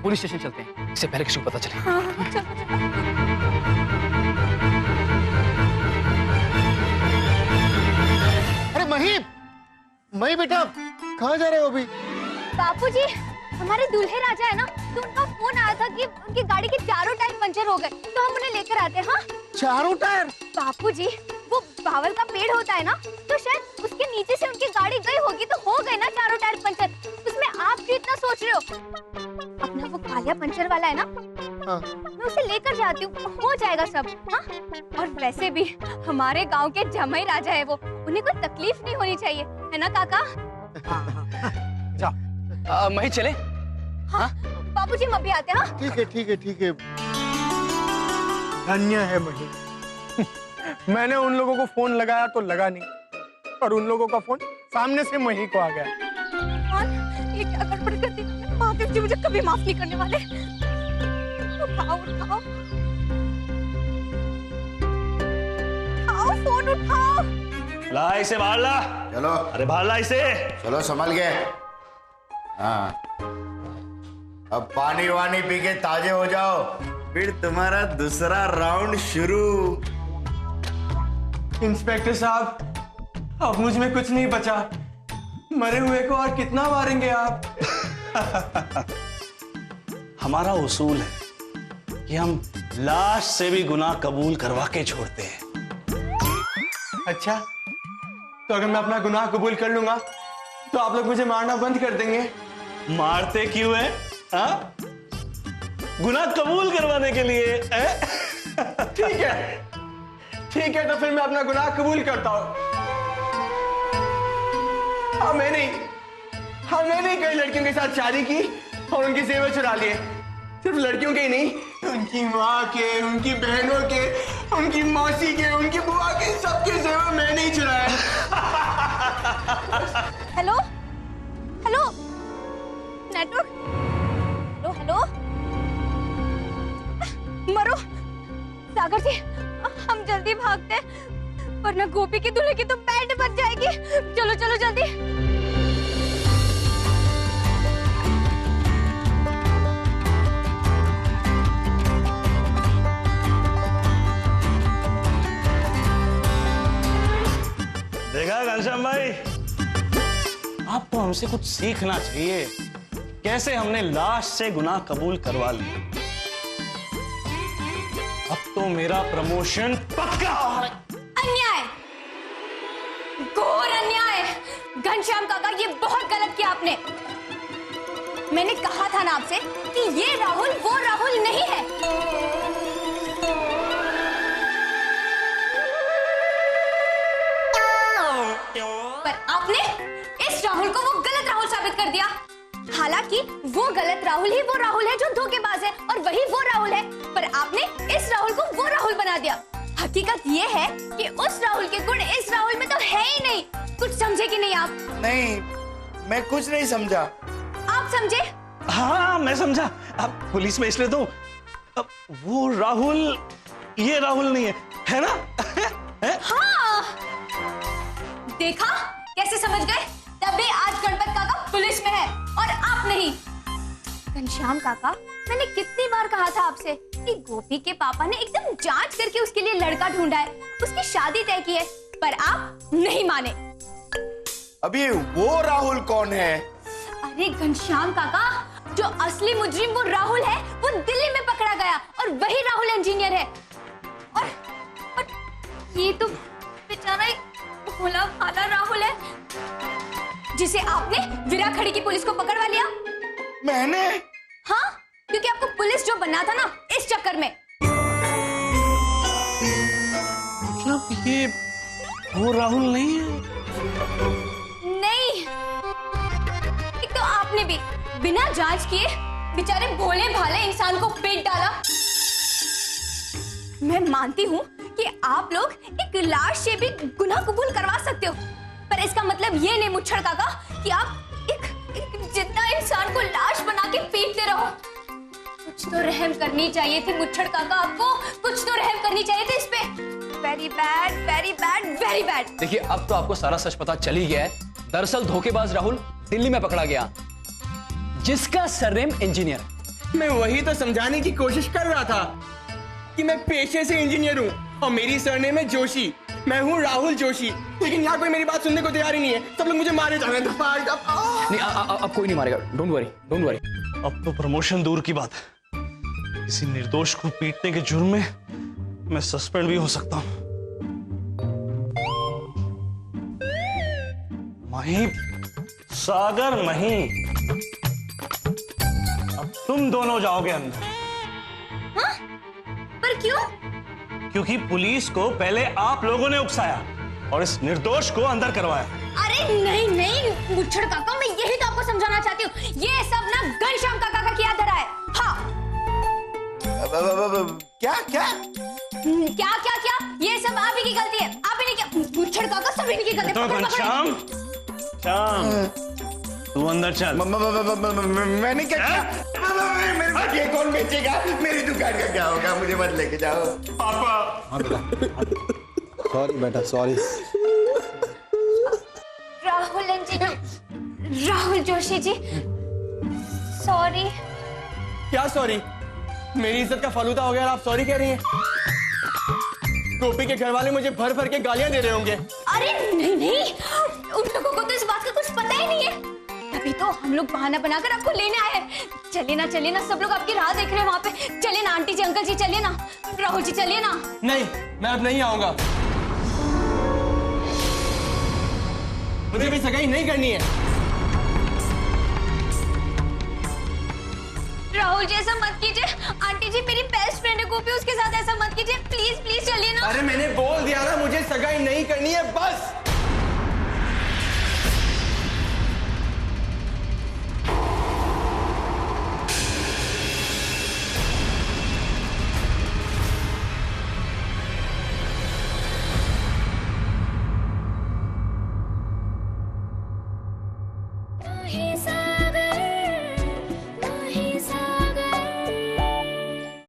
Police station चलते हैं, इससे पहले किसी को पता चले। हाँ, चलो, चलो। अरे मही बेटा कहाँ जा रहे हो अभी? बापूजी, हमारे दूल्हे राजा है ना, तो उनका फोन आया था कि उनकी गाड़ी के चारों टायर पंचर हो गए, तो हम उन्हें लेकर आते हैं। हाँ? चारों टायर? बापूजी, वो बावल का पेड़ होता है ना, तो शायद उसके नीचे से उनकी गाड़ी गई होगी, तो हो गए ना चारों टायर पंचर। उसमें आप क्यों इतना सोच रहे हो? अपना वो कालिया पंचर वाला है ना, हाँ। मैं उसे लेकर जाती हूँ, हो जाएगा सब। हाँ? और वैसे भी हमारे गांव के जमाई राजा है वो, उन्हें कोई तकलीफ नहीं होनी चाहिए, है ना काका? जाओ, मही चले? हाँ? बापूजी, हम अभी आते हैं। हाँ? ठीक है ठीक है ठीक है। धन्य है मही। मैंने उन लोगों को फोन लगाया तो लगा नहीं, और उन लोगों का फोन सामने से मही को आ गया। ये क्या गड़बड़ कर दी? महादेव जी मुझे कभी माफ नहीं करने वाले। उठाओ उठाओ उठाओ, फोन उठाओ। ला इसे बाहर ला। चलो। अरे बाहर ला इसे। चलो संभल के। हाँ, अब पानी वानी पी के ताजे हो जाओ, फिर तुम्हारा दूसरा राउंड शुरू। इंस्पेक्टर साहब, अब मुझ में कुछ नहीं बचा। मरे हुए को और कितना मारेंगे आप? हमारा उसूल है कि हम लाश से भी गुनाह कबूल करवा के छोड़ते हैं। अच्छा, तो अगर मैं अपना गुनाह कबूल कर लूंगा तो आप लोग मुझे मारना बंद कर देंगे? मारते क्यों है? हाँ? गुनाह कबूल करवाने के लिए है? ठीक है, तो फिर मैं अपना गुनाह कबूल करता हूँ। मैंने कई लड़कियों के साथ शादी की और उनकी सेवा चुरा लिए। सिर्फ लड़कियों के ही नहीं, उनकी माँ के, उनकी बहनों के, उनकी मौसी के, उनकी बुआ के, सबकी सेवा मैंने ही चुराया। Hello hello, network. Hello hello, मरो सागर जी, हम जल्दी भागते हैं, वरना गोपी की दूल्हे की तो पैंट बच जाएगी। चलो चलो जल्दी। देखा घनश्याम भाई, आपको हमसे कुछ सीखना चाहिए। कैसे हमने लाश से गुनाह कबूल करवा लिया। अब तो मेरा प्रमोशन पक्का। अन्याय, घोर अन्याय। घनश्याम काका, ये बहुत गलत किया आपने। मैंने कहा था ना आपसे कि ये राहुल वो राहुल नहीं है। पर आपने इस राहुल को वो गलत राहुल साबित कर दिया। हालांकि वो गलत राहुल ही वो राहुल है जो धोखेबाज है, और वही वो राहुल है, पर आपने इस राहुल को वो राहुल बना दिया। हकीकत ये है कि उस राहुल के गुण इस राहुल में तो है ही नहीं। कुछ समझे कि नहीं आप? नहीं, मैं कुछ नहीं समझा। आप समझे? हाँ, मैं समझा। अब पुलिस में इसलिए तो अब वो राहुल ये राहुल नहीं है ना? है? हाँ, देखा कैसे समझ गए? तभी आज गणपत काका पुलिस में है और आप नहीं। घनश्याम काका, मैंने कितनी बार कहा था आपसे कि गोपी के पापा ने एकदम जांच करके उसके लिए लड़का ढूंढा है, उसकी शादी तय की है, पर आप नहीं माने। अभी वो राहुल कौन है? अरे घनश्याम काका, जो असली मुजरिम वो राहुल है, वो दिल्ली में पकड़ा गया, और वही राहुल इंजीनियर है। और ये तो बेचारा एक भोला भाला राहुल है, जिसे आपने विराखड़ी की पुलिस को पकड़वा लिया। मैंने? हाँ, क्योंकि आपको पुलिस जो बनना था ना, इस चक्कर में। मतलब ये वो राहुल नहीं है? नहीं, एक तो आपने भी बिना जांच किए बेचारे भोले भाले इंसान को पेट डाला। मैं मानती हूँ कि आप लोग एक लाश से भी गुनाह कबूल करवा सकते हो, पर इसका मतलब ये नहीं मुच्छड़ काका कि आप एक जिंदा इंसान को लाश बना के पीटते रहो। कुछ तो रहम करनी चाहिए थी मुच्छड़ काका, आपको कुछ तो रहम करनी चाहिए थी इस पे। Very bad, very bad, very bad. देखिए, अब तो आपको सारा सच पता चल ही गया है। दरअसल धोखेबाज राहुल दिल्ली में पकड़ा गया, जिसका सरनेम इंजीनियर। मैं वही तो समझाने की कोशिश कर रहा था कि मैं पेशे से इंजीनियर हूँ और मेरी सरनेम है जोशी। मैं हूँ राहुल जोशी, लेकिन यहाँ कोई मेरी बात सुनने को तैयार ही नहीं है। सब लोग मुझे मारे जा रहे हैं। नहीं अब कोई नहीं मारेगा। Don't worry, don't worry. अब तो प्रमोशन दूर की बात है, किसी निर्दोष को पीटने के जुर्म में मैं सस्पेंड भी हो सकता हूं। मही, सागर मही, अब तुम दोनों जाओगे अंदर। हाँ? पर क्यों? क्योंकि पुलिस को पहले आप लोगों ने उकसाया और इस निर्दोष को अंदर करवाया। अरे नहीं नहीं मुच्छड़ काका, मैं यही तो आपको समझाना चाहती हूँ। ये सब ना घनश्याम काका का किया धरा है। हाँ क्या क्या क्या क्या क्या, ये सब आप ही की गलती है। आप ही ने क्या, मुच्छड़ काका सब इनकी गलती है। तो पकड़, पकड़। घनश्याम, श्याम, तू अंदर चल। मैंने क्या किया? मेरे पास ये कौन बेचेगा? मेरी दुकान का क्या होगा? मुझे मत लेके जाओ पापा। सॉरी बेटा, सॉरी। राहुल राहुल जोशी जी, सॉरी। क्या सॉरी? मेरी इज्जत का फालूदा हो गया और आप सॉरी कह रही हैं? गोपी के घर वाले मुझे भर भर के गालियां दे रहे होंगे। अरे नहीं नहीं, उन लोगों को तो इस बात का कुछ पता ही नहीं है। तभी तो हम लोग बहाना बनाकर आपको लेने आए हैं। चलिए ना, सब लोग आपकी राह देख रहे हैं वहां पे। चलिए ना आंटी जी, अंकल जी, चलिए ना। राहुल जी चलिए ना। नहीं, मैं अब नहीं आऊंगा। मुझे भी सगाई नहीं करनी है। राहुल जी ऐसा मत कीजिए। आंटी जी मेरी बेस्ट फ्रेंड है गोपी, उसके साथ ऐसा मत कीजिए। प्लीज प्लीज चलिए ना। अरे मैंने बोल दिया ना, मुझे सगाई नहीं करनी है बस।